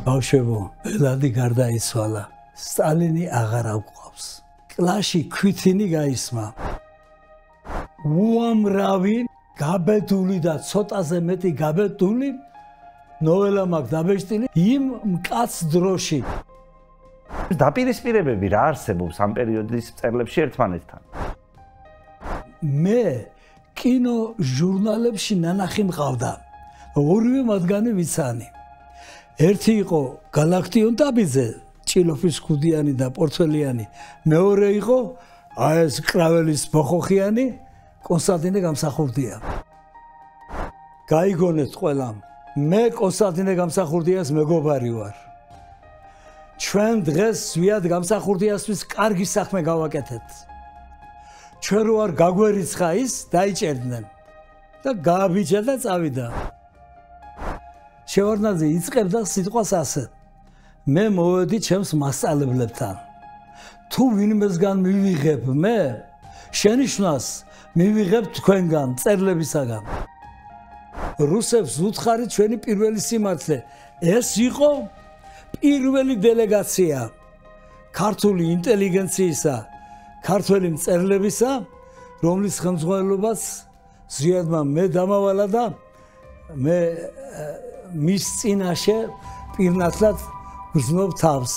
ბავშვებო, ელადი გარდაიცვალა. სტალინი აღარ აგვყავს. კლასში ქვითინი გაისმა. უამრავი გაბედული და ცოტაზე მეტი გაბედული ნოველა მაქვს დაბეჭდილი იმ მკაც დროში. დაპირისპირებები რა არსებობს ამ პერიოდის მწერლებში ერთმანეთთან? მე კინო ჟურნალებში ნანახი მყავდა. ორივე მათგანი ვიცანი. ერთი იყო გალაქტიონ ტაბიძე, ჭილოფის ქუდიანი და პორტფელიანი. მეორე იყო ეს კრაველის ბოხოხიანი, კონსტანტინე გამსახურდია. გაიგონეთ ყველამ, მე კონსტანტინე გამსახურდიას მეგობარი ვარ. ჩვენ დღეს ზვიად გამსახურდიასთვის კარგი საქმე გავაკეთეთ. ჩვენ რო არ გაგვერიცხა ის, დაიჭერდნენ და გააბიჯა და წავიდა. შევარდნაძე იწყებდა სიტყვას ასე: მე მოვედი ჩემს მასწავლებლებთან. თუ ვინმესგან მივიღებ მე, შენიშვნას მივიღებ თქვენგან, მწერლებისაგან. რუსებს უთხარით ჩვენი პირველი სიმართლე. ეს იყო პირველი დელეგაცია ქართული ინტელიგენციისა, ქართველი მწერლებისა, რომლის ხელმძღვანელობას ზვიადმა მე დამავალა და მე მის წინაშე პირნათლად ვგრძნობ თავს.